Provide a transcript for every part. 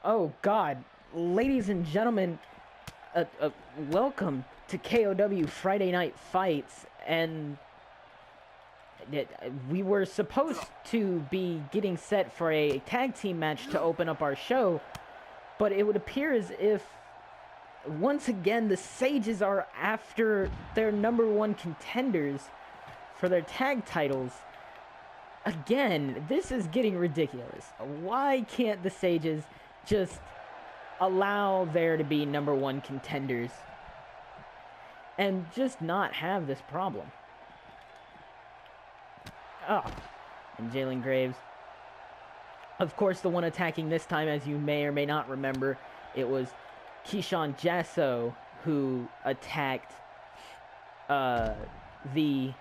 Oh God, ladies and gentlemen, welcome to K.O.W. Friday Night Fights, and we were supposed to be getting set for a tag team match to open up our show, but it would appear as if once again the Sages are after their #1 contenders for their tag titles. Again, this is getting ridiculous. Why can't the Sages just allow there to be #1 contenders and just not have this problem? Oh, and Jalen Graves. Of course, the one attacking this time, as you may or may not remember, it was Keyshawn Jasso who attacked the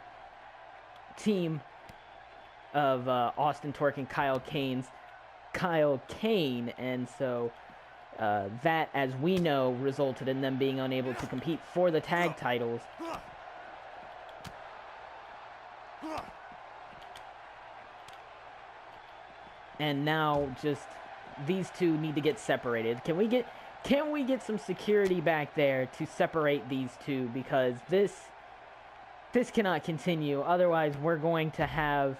team of Austin Torque and Kyle Kane, and so that, as we know, resulted in them being unable to compete for the tag titles. And now just these two need to get separated. Can we get some security back there to separate these two, because this cannot continue. Otherwise, we're going to have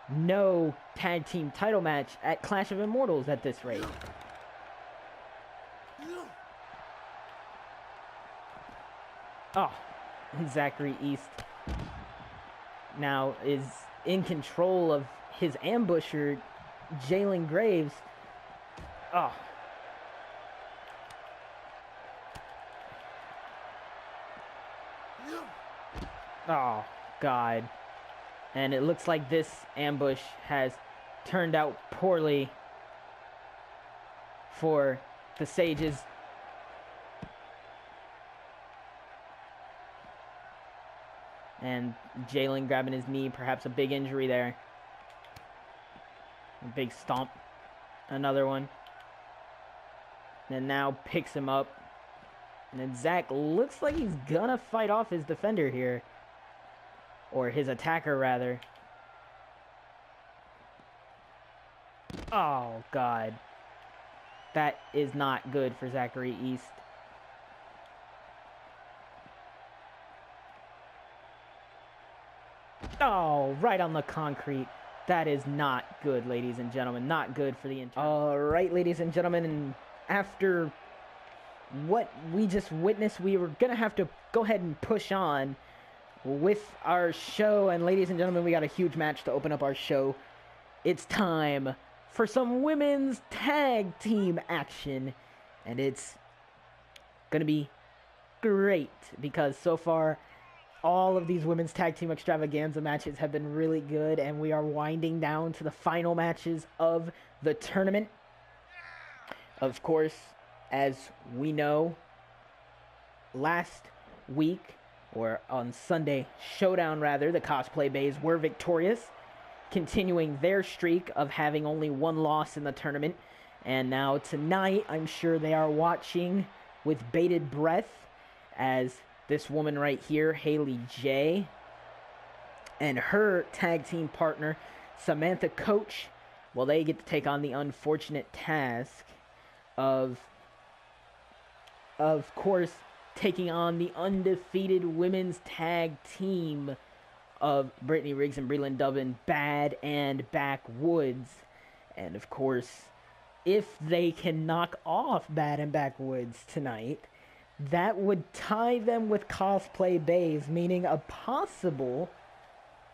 no tag team title match at Clash of Immortals at this rate. Oh, Zachary East now is in control of his ambusher, Jalen Graves. Oh. Oh, God. And it looks like this ambush has turned out poorly for the Sages. And Jalen grabbing his knee, perhaps a big injury there. A big stomp. Another one. And now picks him up. And then Zach looks like he's gonna fight off his defender here. Or his attacker, rather. Oh, God. That is not good for Zachary East. Oh, right on the concrete. That is not good, ladies and gentlemen. Not good for the entire... All right, ladies and gentlemen, and after what we just witnessed, we were going to have to go ahead and push on with our show. And ladies and gentlemen, we got a huge match to open up our show. It's time for some women's tag team action. And it's going to be great, because so far all of these women's tag team extravaganza matches have been really good, and we are winding down to the final matches of the tournament. Of course, as we know, last week, or on Sunday Showdown rather, the Cosplay Bays were victorious, continuing their streak of having only one loss in the tournament. And now tonight, I'm sure they are watching with bated breath as this woman right here, Hailey J, and her tag team partner, Samantha Koach, well, they get to take on the unfortunate task of course, taking on the undefeated women's tag team of Brittany Riggs and Breland Dubbin, Bad and Backwoods. And of course, if they can knock off Bad and Backwoods tonight, that would tie them with Cosplay Bays, meaning a possible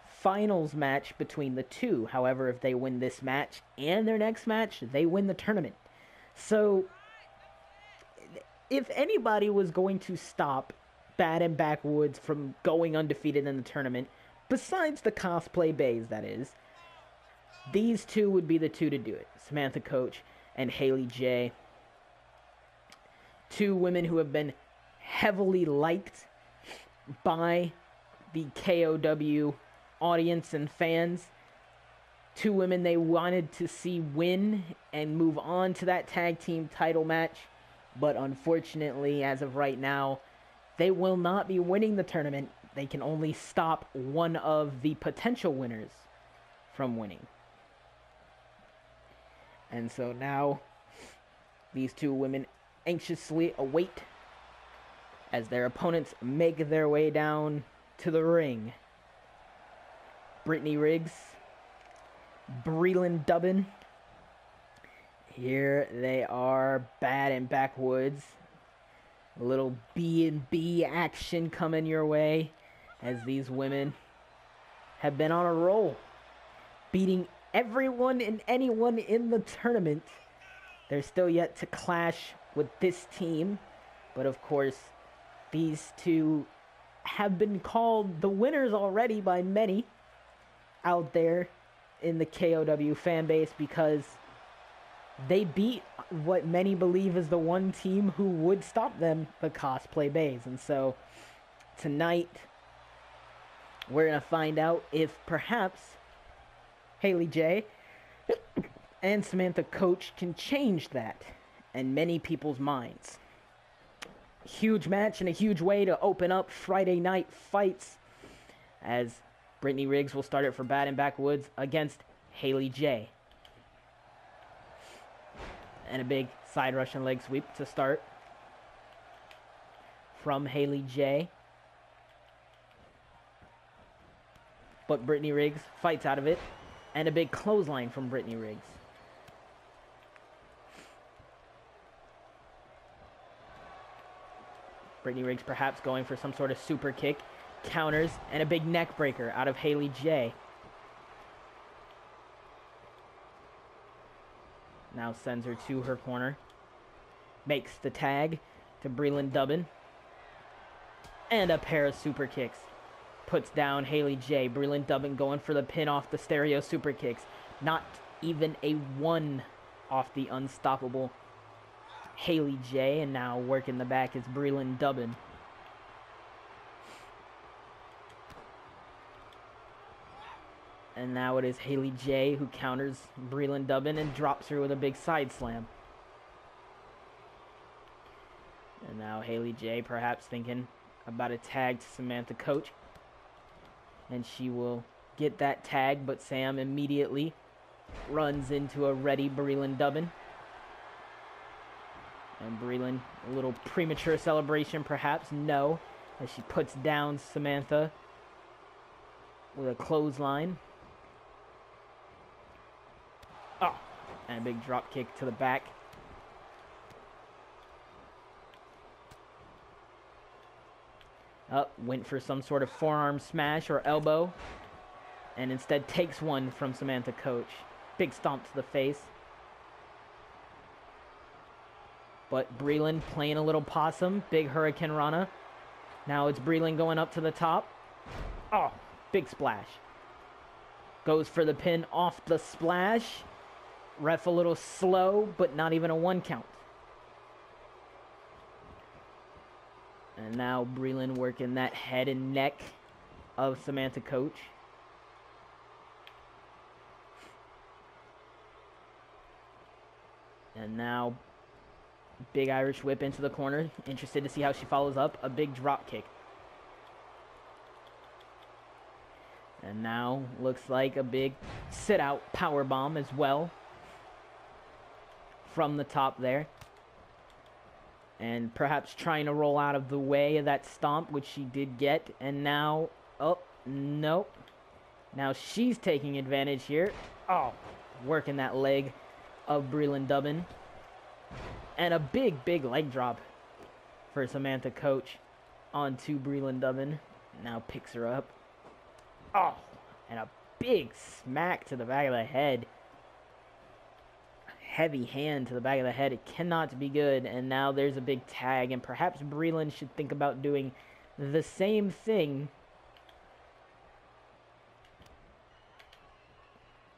finals match between the two. However, if they win this match and their next match, they win the tournament. So, if anybody was going to stop Bad and Backwoods from going undefeated in the tournament, besides the Cosplay Bays, that is, these two would be the two to do it. Samantha Koach and Hailey J. Two women who have been heavily liked by the K.O.W. audience and fans. Two women they wanted to see win and move on to that tag team title match. But unfortunately, as of right now, they will not be winning the tournament. They can only stop one of the potential winners from winning. And so now These two women anxiously await as their opponents make their way down to the ring. Brittany Riggs, Breland Dubbin. Here they are, bad and backwoods. A little B&B action coming your way as these women have been on a roll, beating everyone and anyone in the tournament. They're still yet to clash with this team, but of course, these two have been called the winners already by many out there in the K.O.W. fan base because they beat what many believe is the one team who would stop them, the Cosplay Bays. And so tonight, we're going to find out if perhaps Hailey J and Samantha Koach can change that in many people's minds. Huge match and a huge way to open up Friday night fights as Brittany Riggs will start it for Bad and Backwoods against Hailey J. And a big side Russian leg sweep to start from Hailey J. But Brittany Riggs fights out of it. And a big clothesline from Brittany Riggs. Brittany Riggs perhaps going for some sort of super kick. Counters and a big neck breaker out of Hailey J. Now sends her to her corner. Makes the tag to Breland Dubbin. And a pair of super kicks. Puts down Hailey J. Breland Dubbin going for the pin off the stereo super kicks. Not even a one off the unstoppable Hailey J. And now working the back is Breland Dubbin. And now it is Hailey J. who counters Breland Dubbin and drops her with a big side slam. And now Hailey J. perhaps thinking about a tag to Samantha Koach. And she will get that tag, but Sam immediately runs into a ready Breland Dubbin. And Breland, a little premature celebration perhaps, no, as she puts down Samantha with a clothesline. Oh, and a big drop kick to the back. Up, went for some sort of forearm smash or elbow. And instead takes one from Samantha Koach. Big stomp to the face. But Breland playing a little possum. Big Hurricane Rana. Now it's Breland going up to the top. Oh, big splash. Goes for the pin off the splash. Ref a little slow, but not even a 1 count. And now Breland working that head and neck of Samantha Koach. And now big Irish whip into the corner. Interested to see how she follows up. A big drop kick. And now looks like a big sit-out power bomb as well. From the top there. And perhaps trying to roll out of the way of that stomp, which she did get. And now, oh, nope. Now she's taking advantage here. Oh, working that leg of Breland Dubbin. And a big, big leg drop for Samantha Koach onto Breland Dubbin. Now picks her up. Oh, and a big smack to the back of the head. Heavy hand to the back of the head. It cannot be good. And now there's a big tag. And perhaps Breland should think about doing the same thing.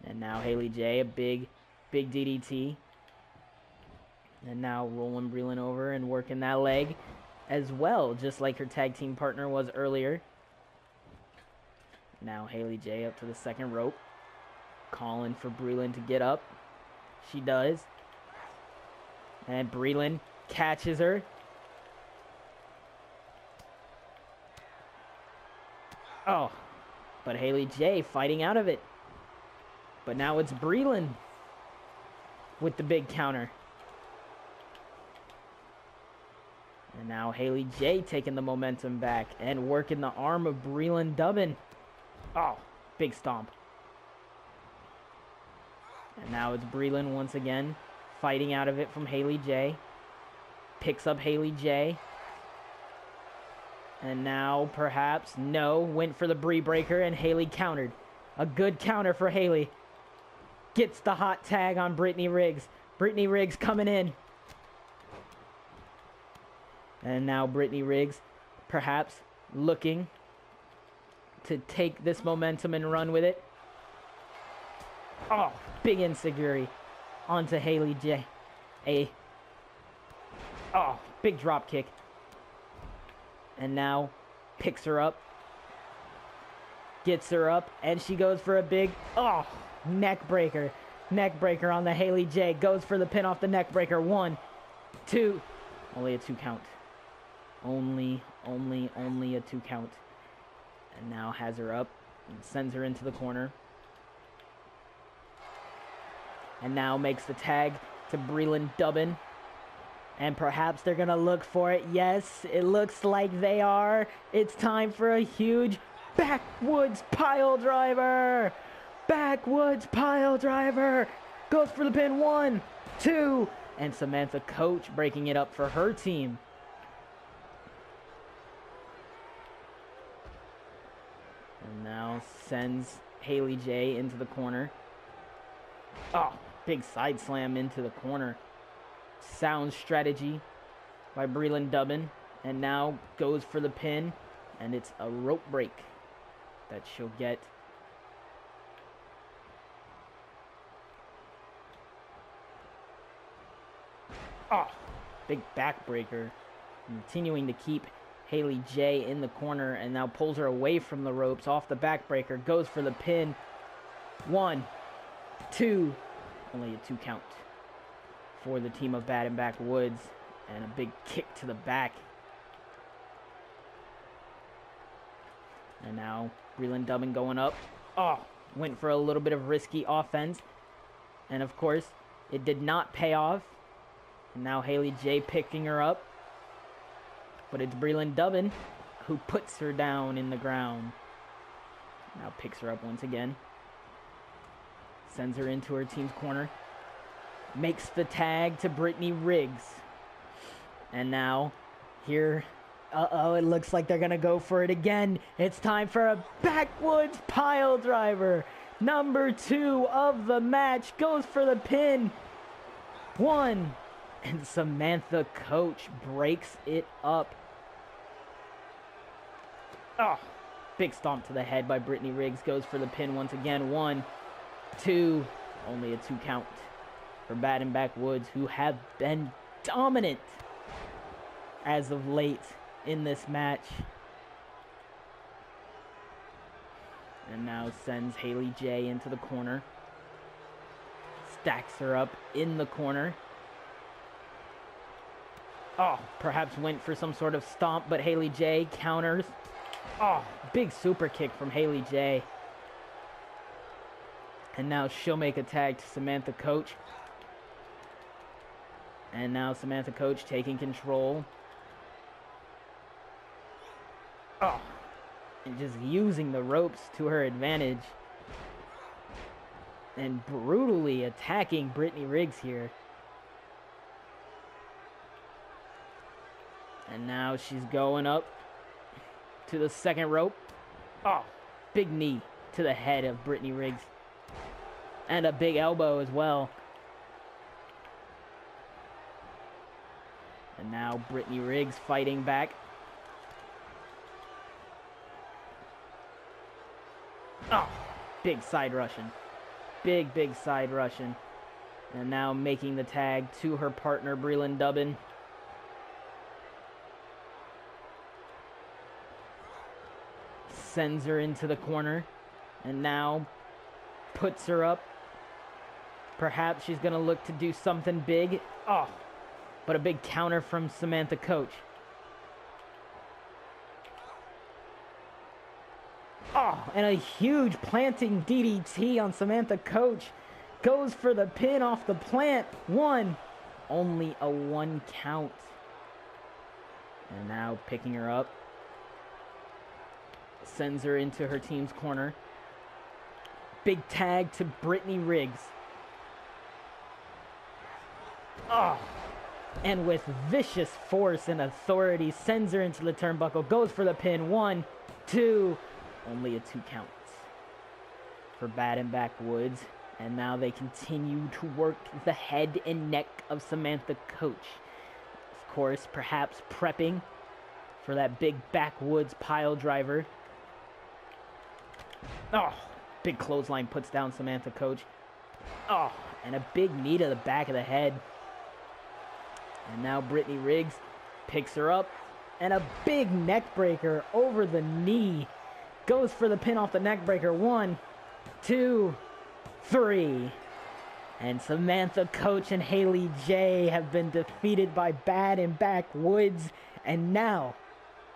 And now Hailey J. A big, big DDT. And now rolling Breland over and working that leg as well. Just like her tag team partner was earlier. Now Hailey J. up to the second rope. Calling for Breland to get up. She does. And Breland catches her. Oh. But Hailey J. fighting out of it. But now it's Breland with the big counter. And now Hailey J taking the momentum back and working the arm of Breland Dubbin. Oh, big stomp. And now it's Breland once again, fighting out of it from Hailey J. Picks up Hailey J. And now, perhaps, no, went for the Bree breaker, and Hailey countered. A good counter for Hailey. Gets the hot tag on Brittany Riggs. Brittany Riggs coming in. And now Brittany Riggs, perhaps, looking to take this momentum and run with it. Oh, big enziguri onto Hailey J. Big drop kick. And now picks her up. Gets her up, and she goes for a big, neck breaker. Neck breaker on the Hailey J. Goes for the pin off the neck breaker. 1, 2. Only a 2 count. Only a 2 count. And now has her up and sends her into the corner. And now makes the tag to Breland Dubbin. And perhaps they're going to look for it. Yes, it looks like they are. It's time for a huge backwoods pile driver. Backwoods pile driver. Goes for the pin. 1, 2. And Samantha Koach breaking it up for her team. And now sends Hailey J into the corner. Oh, big side slam into the corner. Sound strategy by Breland Dubbin. And now goes for the pin. And it's a rope break that she'll get. Oh, big backbreaker. Continuing to keep Hailey J in the corner, and now pulls her away from the ropes off the backbreaker. Goes for the pin. 1, 2. Only a 2 count for the team of Bad and Backwoods. And a big kick to the back. And now Breland Dubbin going up. Oh, went for a little bit of risky offense. And of course, it did not pay off. And now Hailey J picking her up. But it's Breland Dubbin who puts her down in the ground. Now picks her up once again. Sends her into her team's corner. Makes the tag to Brittany Riggs. And now here, it looks like they're going to go for it again. It's time for a backwoods pile driver. Number 2 of the match goes for the pin. 1. And Samantha Koach breaks it up. Oh, big stomp to the head by Brittany Riggs. Goes for the pin once again. 1, 2. Only a 2 count for Bad and Backwoods, who have been dominant as of late in this match. And now sends Hailey J into the corner. Stacks her up in the corner. Oh, perhaps went for some sort of stomp, but Hailey J counters. Oh, big super kick from Hailey J. And now she'll make a tag to Samantha Koach. And now Samantha Koach taking control. Oh, and just using the ropes to her advantage. And brutally attacking Brittany Riggs here. And now she's going up to the second rope. Oh, big knee to the head of Brittany Riggs. And a big elbow as well. And now Brittany Riggs fighting back. Oh, big side Russian. Big side Russian. And now making the tag to her partner, Breland Dubbin. Sends her into the corner. And now puts her up. Perhaps she's going to look to do something big. Oh, but a big counter from Samantha Koach. Oh, and a huge planting DDT on Samantha Koach. Goes for the pin off the plant. 1. Only a 1 count. And now picking her up. Sends her into her team's corner. Big tag to Brittany Riggs. Oh. And with vicious force and authority, sends her into the turnbuckle. Goes for the pin. 1, 2. Only a 2 count for Bad and Backwoods. And now they continue to work the head and neck of Samantha Koach. Of course, perhaps prepping for that big Backwoods pile driver. Oh, big clothesline puts down Samantha Koach. Oh, and a big knee to the back of the head. And now Brittany Riggs picks her up. And a big neck breaker over the knee. Goes for the pin off the neck breaker. 1, 2, 3. And Samantha Koach and Hailey J have been defeated by Bad and Backwoods. And now,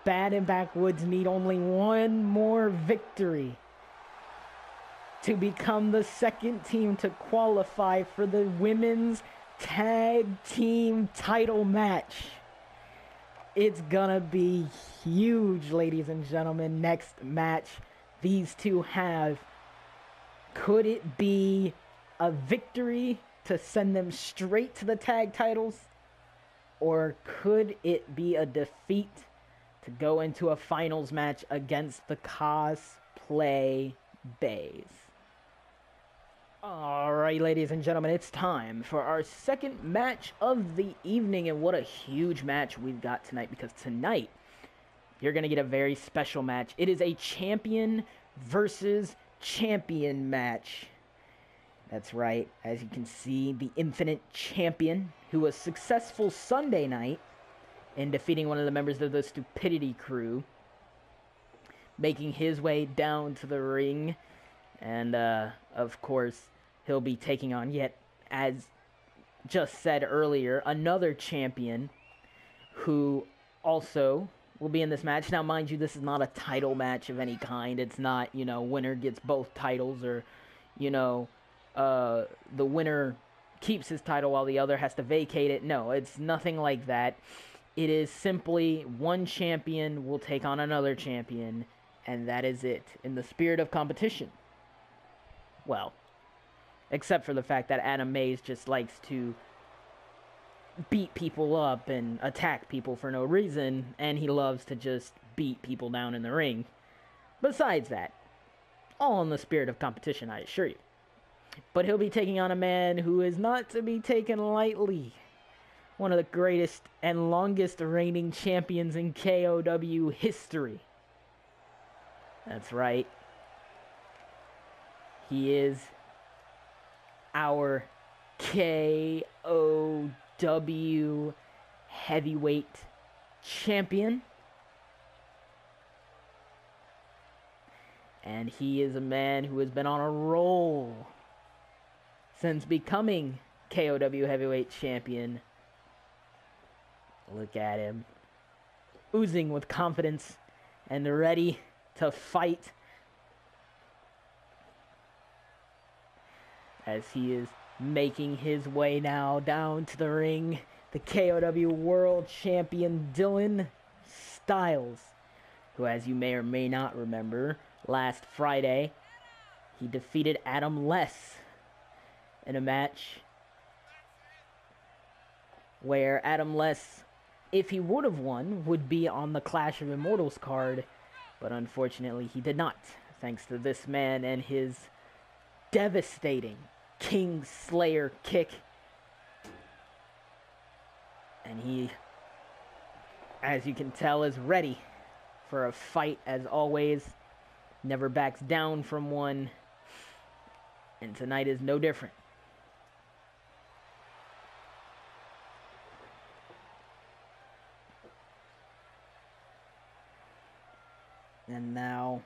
Bad and Backwoods need only one more victory to become the second team to qualify for the women's tag team title match. It's gonna be huge, ladies and gentlemen. Next match these two have. Could it be a victory to send them straight to the tag titles? Or could it be a defeat to go into a finals match against the Cosplay Bays? Alright, ladies and gentlemen, it's time for our second match of the evening. And what a huge match we've got tonight, because tonight you're going to get a very special match. It is a champion versus champion match. That's right. As you can see, the Infinite Champion, who was successful Sunday night in defeating one of the members of the Stupidity crew, making his way down to the ring. And, of course, he'll be taking on yet, as just said earlier, another champion who also will be in this match. Now, mind you, this is not a title match of any kind. It's not, winner gets both titles, or, the winner keeps his title while the other has to vacate it. No, it's nothing like that. It is simply one champion will take on another champion, and that is it, in the spirit of competition. Well, except for the fact that Adam Mays just likes to beat people up and attack people for no reason, and he loves to just beat people down in the ring. Besides that, all in the spirit of competition, I assure you. But he'll be taking on a man who is not to be taken lightly. One of the greatest and longest reigning champions in K.O.W. history. That's right. He is our K.O.W. heavyweight champion. And he is a man who has been on a roll since becoming K.O.W. heavyweight champion. Look at him, oozing with confidence and ready to fight, as he is making his way now down to the ring. The K.O.W. World Champion Dylan Styles, who, as you may or may not remember, last Friday he defeated Adam Less in a match where Adam Less, if he would have won, would be on the Clash of Immortals card, but unfortunately he did not, thanks to this man and his devastating King Slayer kick. And he, as you can tell, is ready for a fight as always. Never backs down from one. And tonight is no different. And now,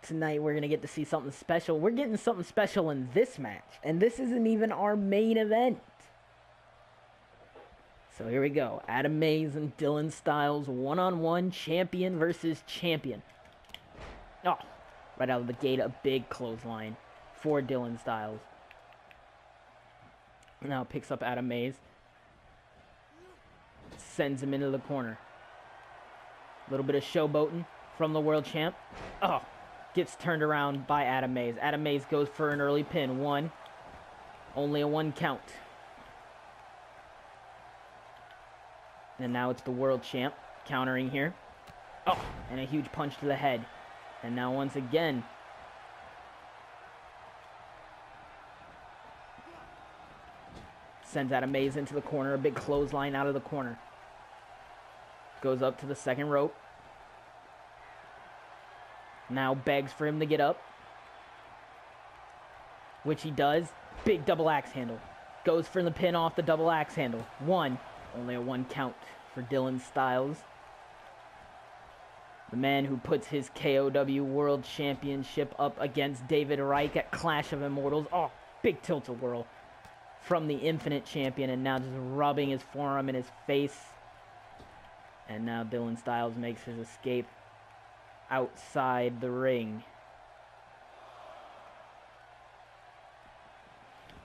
tonight we're going to get to see something special. We're getting something special in this match. And this isn't even our main event. So here we go. Adam Mays and Dylan Styles, one-on-one, champion versus champion. Oh, right out of the gate, a big clothesline for Dylan Styles. Now picks up Adam Mays. Sends him into the corner. A little bit of showboating from the world champ. Oh, gets turned around by Adam Mays. Adam Mays goes for an early pin. One. Only a 1 count. And now it's the world champ countering here. Oh, and a huge punch to the head. And now once again, sends Adam Mays into the corner. A big clothesline out of the corner. Goes up to the second rope. Now begs for him to get up, which he does. Big double axe handle. Goes for the pin off the double axe handle. One. Only a 1 count for Dylan Styles. The man who puts his K.O.W. World Championship up against David Reich at Clash of Immortals. Oh, big tilt-a-whirl from the Infinite Champion, and now just rubbing his forearm in his face. And now Dylan Styles makes his escape outside the ring.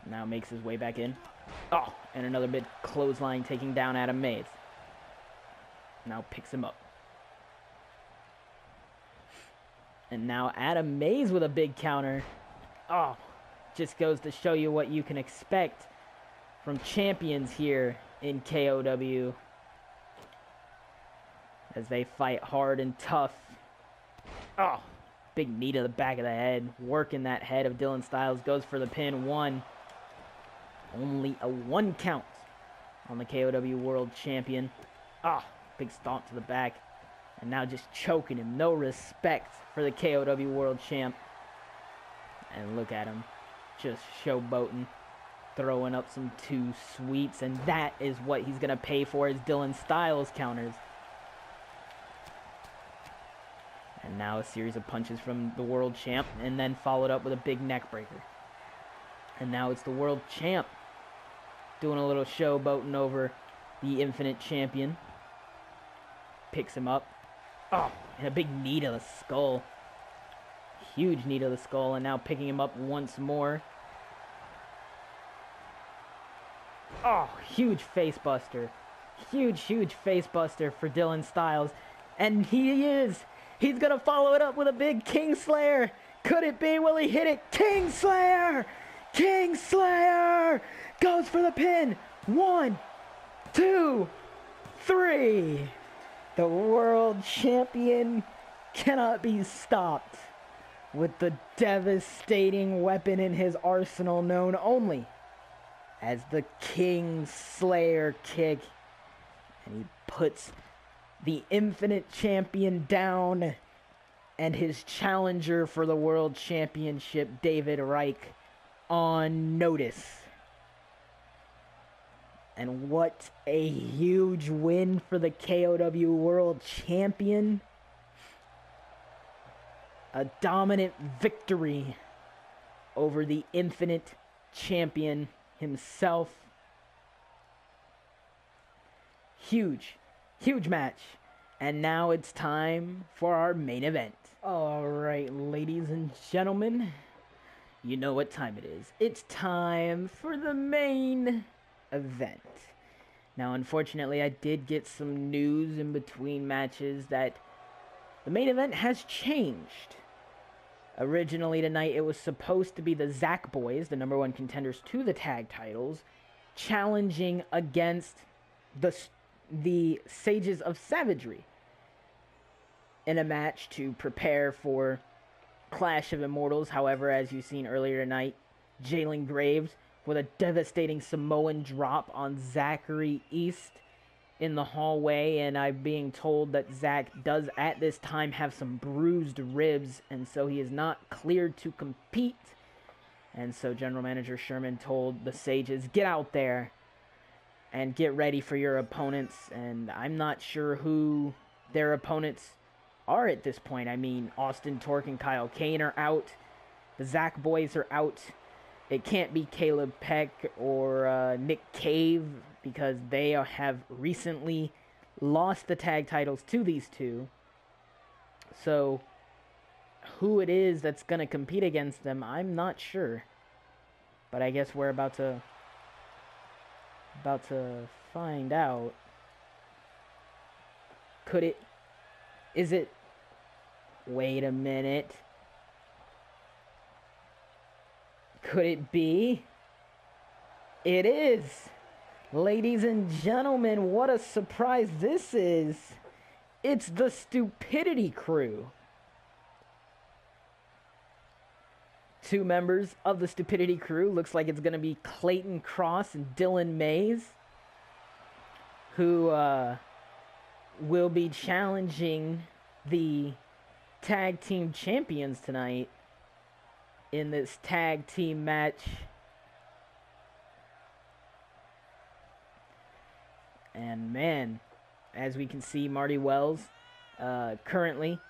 Now makes his way back in. Oh, and another big clothesline taking down Adam Mays. Now picks him up. And now Adam Mays with a big counter. Oh, just goes to show you what you can expect from champions here in K.O.W. as they fight hard and tough. Oh, big knee to the back of the head. Working that head of Dylan Styles. Goes for the pin. One. Only a 1 count on the K.O.W. World Champion. Ah, big stomp to the back. And now just choking him. No respect for the K.O.W. World Champ. And look at him. Just showboating. Throwing up some 2 sweeps. And that is what he's going to pay for as Dylan Styles counters. And now a series of punches from the World Champ. And then followed up with a big neck breaker. And now it's the World Champ doing a little showboating over the Infinite Champion. Picks him up. Oh, and a big knee to the skull. Huge knee to the skull. And now picking him up once more. Oh, huge face buster. Huge, huge face buster for Dylan Styles. And he's going to follow it up with a big Kingslayer. Could it be? Will he hit it? Kingslayer! Kingslayer goes for the pin. 1, 2, 3. The world champion cannot be stopped with the devastating weapon in his arsenal known only as the Kingslayer kick. And he puts the Infinite Champion down, and his challenger for the world championship, David Reich, on notice. And what a huge win for the K.O.W. World Champion. A dominant victory over the Infinite Champion himself. Huge, huge match. And now it's time for our main event. All right, ladies and gentlemen. You know what time it is. It's time for the main event. Now, unfortunately, I did get some news in between matches that the main event has changed. Originally tonight, it was supposed to be the Zack Boys, the #1 contenders to the tag titles, challenging against the Sages of Savagery in a match to prepare for Clash of Immortals. However, as you've seen earlier tonight, Jalen Graves with a devastating Samoan drop on Zachary East in the hallway, and I'm being told that Zach does at this time have some bruised ribs, and so he is not cleared to compete. And so General Manager Sherman told the Sages, get out there and get ready for your opponents. And I'm not sure who their opponents are at this point. I mean, Austin Torque and Kyle Kane are out. The Zack Boys are out. It can't be Caleb Peck or Nick Cave, because they have recently lost the tag titles to these two. So who it is that's going to compete against them, I'm not sure. But I guess we're about to find out. Could it Is it? Wait a minute. Could it be? It is. Ladies and gentlemen, what a surprise this is. It's the Stupidity Crew. 2 members of the Stupidity Crew. Looks like it's going to be Clayton Cross and Dylan Mays, who will be challenging the tag team champions tonight in this tag team match. And man, as we can see, Marty Wells currently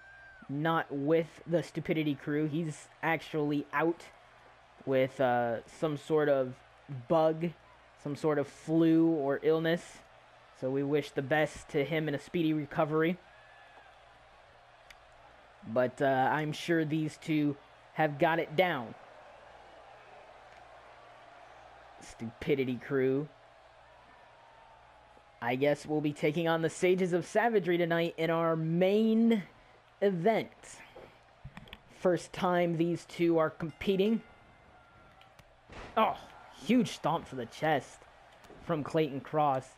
not with the Stupidity Crew. He's actually out with some sort of bug, some sort of flu or illness. So we wish the best to him in a speedy recovery. But I'm sure these two have got it down. Stupidity Crew, I guess we'll be taking on the Sages of Savagery tonight in our main event. First time these two are competing. Oh, huge stomp to the chest from Clayton Cross.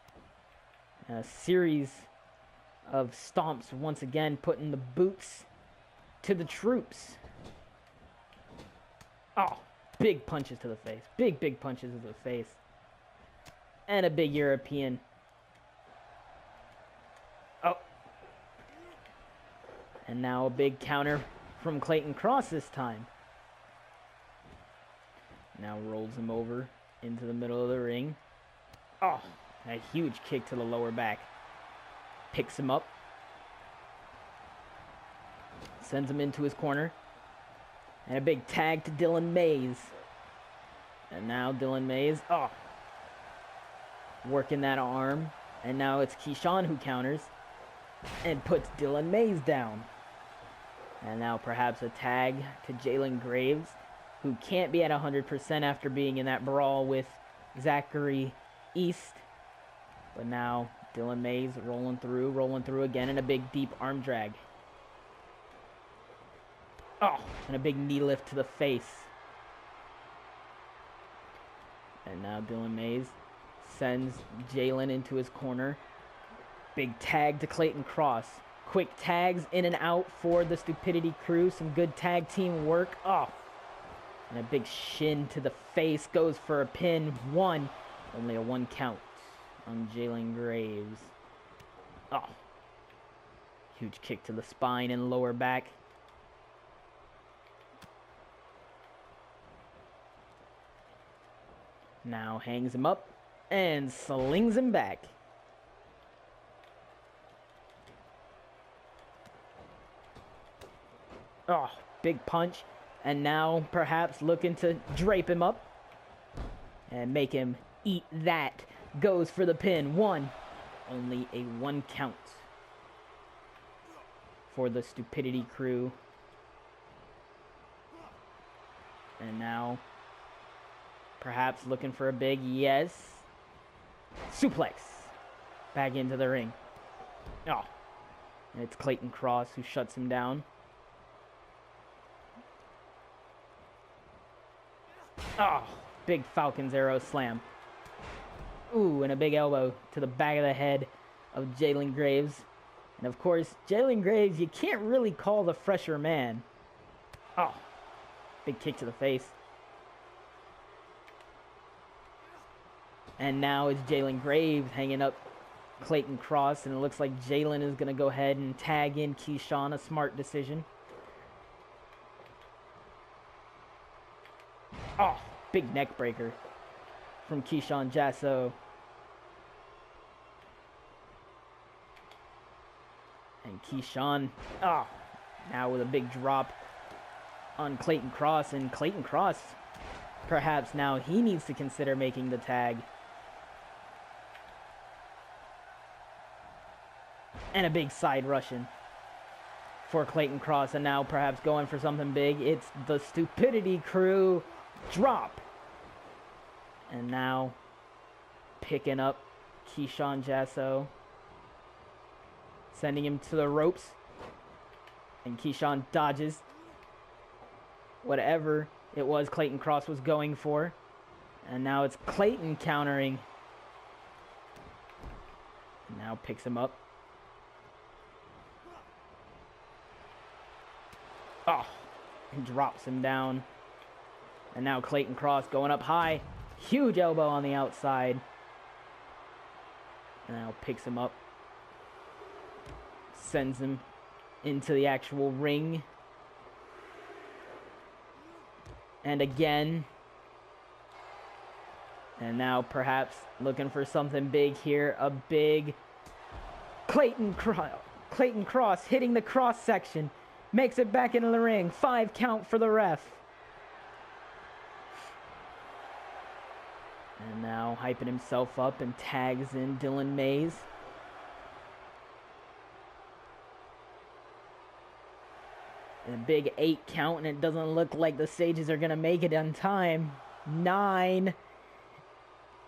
A series of stomps once again putting the boots to the troops. Oh, big punches to the face. Big punches to the face. And a big European. Oh. And now a big counter from Clayton Cross this time. Now rolls him over into the middle of the ring. Oh, a huge kick to the lower back. Picks him up. Sends him into his corner. And a big tag to Dylan Mays. And now Dylan Mays, oh, working that arm. And now it's Keyshawn who counters and puts Dylan Mays down. And now perhaps a tag to Jalen Graves, who can't be at 100% after being in that brawl with Zachary East. But now Dylan Mays rolling through again, and a big deep arm drag. Oh, and a big knee lift to the face. And now Dylan Mays sends Jalen into his corner. Big tag to Clayton Cross. Quick tags in and out for the Stupidity Crew. Some good tag team work. Oh, and a big shin to the face. Goes for a pin. One. Only a 1 count on Jalen Graves. Oh, huge kick to the spine and lower back. Now hangs him up and slings him back. Oh, big punch. And now perhaps looking to drape him up and make him eat that. Goes for the pin. 1. Only a 1 count for the Stupidity Crew. And now perhaps looking for a big yes. Suplex. Back into the ring. Oh. And it's Clayton Cross who shuts him down. Oh. Big Falcon's Arrow slam. Ooh, and a big elbow to the back of the head of Jalen Graves. And of course, Jalen Graves, you can't really call the fresher man. Oh. Big kick to the face. And now it's Jalen Graves hanging up Clayton Cross. And it looks like Jalen is going to go ahead and tag in Keyshawn. A smart decision. Oh, big neck breaker from Keyshawn Jasso. And Keyshawn, oh, now with a big drop on Clayton Cross. And Clayton Cross, perhaps now he needs to consider making the tag. And a big side Russian for Clayton Cross. And now perhaps going for something big. It's the Stupidity Crew drop. And now picking up Keyshawn Jasso. Sending him to the ropes. And Keyshawn dodges whatever it was Clayton Cross was going for. And now it's Clayton countering. And now picks him up. Oh, and drops him down. And now Clayton Cross going up high. Huge elbow on the outside. And now picks him up. Sends him into the actual ring. And again. And now perhaps looking for something big here. A big Clayton Cross hitting the cross section. Makes it back into the ring. 5 count for the ref. And now hyping himself up and tags in Dylan Mays. And a big 8 count, and it doesn't look like the Sages are going to make it on time. 9.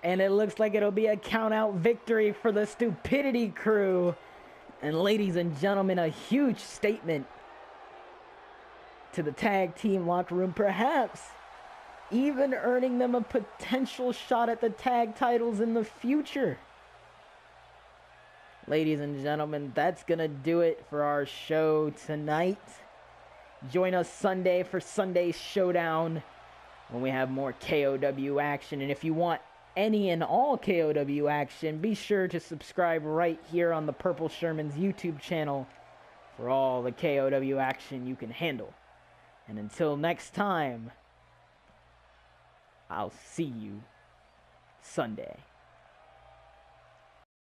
And it looks like it'll be a count-out victory for the Stupidity crew. And ladies and gentlemen, a huge statement to the tag team locker room. Perhaps even earning them a potential shot at the tag titles in the future. Ladies and gentlemen, that's going to do it for our show tonight. Join us Sunday for Sunday's Showdown when we have more K.O.W. action. And if you want any and all K.O.W. action, be sure to subscribe right here on the Purple Sherman's YouTube channel for all the K.O.W. action you can handle. And until next time, I'll see you Sunday.